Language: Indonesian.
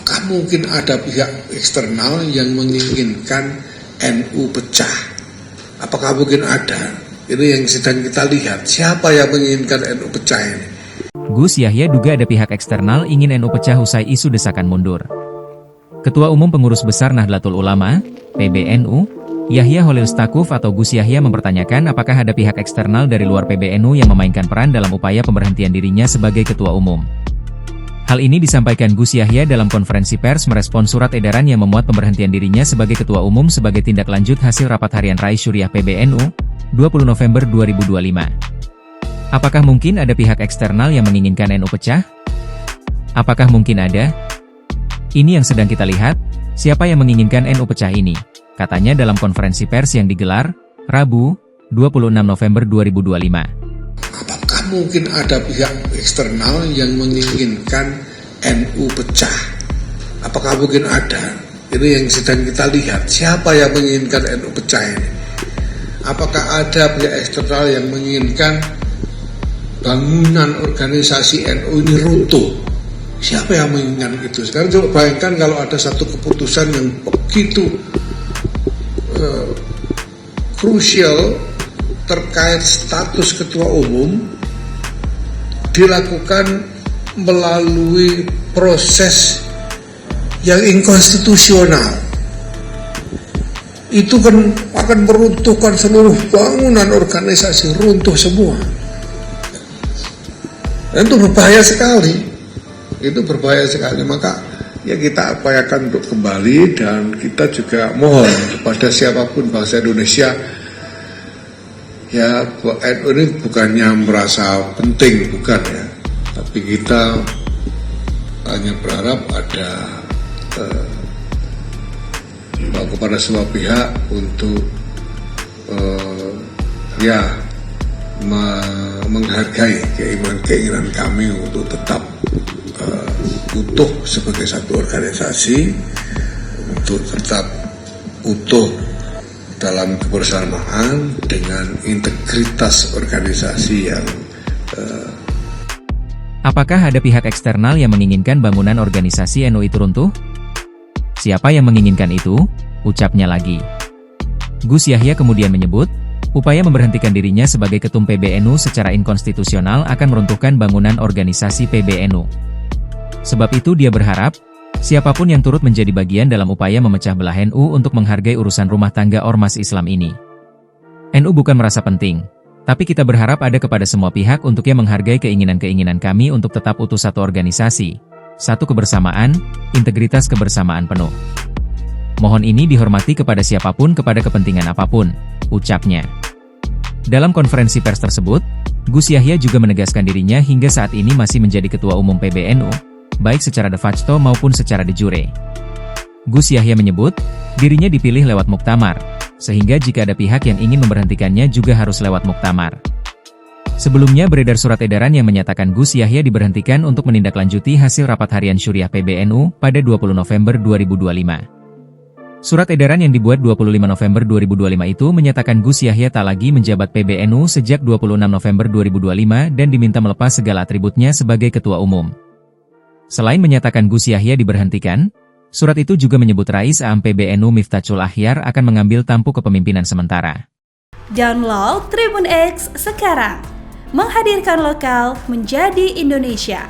apakah mungkin ada pihak eksternal yang menginginkan NU pecah? Apakah mungkin ada? Ini yang sedang kita lihat. Siapa yang menginginkan NU pecah ini? Gus Yahya duga ada pihak eksternal ingin NU pecah usai isu desakan mundur. Ketua Umum Pengurus Besar Nahdlatul Ulama, PBNU, Yahya Holil Stakuf atau Gus Yahya mempertanyakan apakah ada pihak eksternal dari luar PBNU yang memainkan peran dalam upaya pemberhentian dirinya sebagai Ketua Umum. Hal ini disampaikan Gus Yahya dalam konferensi pers merespons surat edaran yang memuat pemberhentian dirinya sebagai Ketua Umum sebagai tindak lanjut hasil rapat harian Rais Syuriah PBNU, 20 November 2025. Apakah mungkin ada pihak eksternal yang menginginkan NU pecah? Apakah mungkin ada? Ini yang sedang kita lihat, siapa yang menginginkan NU pecah ini, katanya dalam konferensi pers yang digelar, Rabu, 26 November 2025. Apakah mungkin ada pihak eksternal yang menginginkan NU pecah? Apakah mungkin ada? Ini yang sedang kita lihat, siapa yang menginginkan NU pecah ini? Apakah ada pihak eksternal yang menginginkan bangunan organisasi NU ini runtuh? Siapa yang menginginkan itu? Sekarang coba bayangkan kalau ada satu keputusan yang begitu krusial terkait status ketua umum dilakukan melalui proses yang inkonstitusional. Itu kan akan meruntuhkan seluruh bangunan organisasi, runtuh semua. Dan itu berbahaya sekali. Itu berbahaya sekali, maka ya kita upayakan untuk kembali dan kita juga mohon kepada siapapun bangsa Indonesia, ya NU ini bukannya merasa penting, bukan ya, tapi kita hanya berharap ada kepada semua pihak untuk menghargai keinginan kami untuk tetap utuh sebagai satu organisasi, untuk tetap utuh dalam kebersamaan dengan integritas organisasi yang Apakah ada pihak eksternal yang menginginkan bangunan organisasi NU itu runtuh? Siapa yang menginginkan itu? Ucapnya lagi. Gus Yahya kemudian menyebut, upaya memberhentikan dirinya sebagai ketum PBNU secara inkonstitusional akan meruntuhkan bangunan organisasi PBNU. Sebab itu dia berharap, siapapun yang turut menjadi bagian dalam upaya memecah belah NU untuk menghargai urusan rumah tangga ormas Islam ini. NU bukan merasa penting, tapi kita berharap ada kepada semua pihak untuk yang menghargai keinginan-keinginan kami untuk tetap utuh satu organisasi, satu kebersamaan, integritas kebersamaan penuh. Mohon ini dihormati kepada siapapun kepada kepentingan apapun, ucapnya. Dalam konferensi pers tersebut, Gus Yahya juga menegaskan dirinya hingga saat ini masih menjadi Ketua Umum PBNU, baik secara de facto maupun secara de jure. Gus Yahya menyebut, dirinya dipilih lewat muktamar, sehingga jika ada pihak yang ingin memberhentikannya juga harus lewat muktamar. Sebelumnya beredar surat edaran yang menyatakan Gus Yahya diberhentikan untuk menindaklanjuti hasil rapat harian Syuriah PBNU pada 20 November 2025. Surat edaran yang dibuat 25 November 2025 itu menyatakan Gus Yahya tak lagi menjabat PBNU sejak 26 November 2025 dan diminta melepas segala atributnya sebagai Ketua Umum. Selain menyatakan Gus Yahya diberhentikan, surat itu juga menyebut Rais AM PBNU Miftachul Akhyar akan mengambil tampuk kepemimpinan sementara. Download Tribun X sekarang, menghadirkan lokal menjadi Indonesia.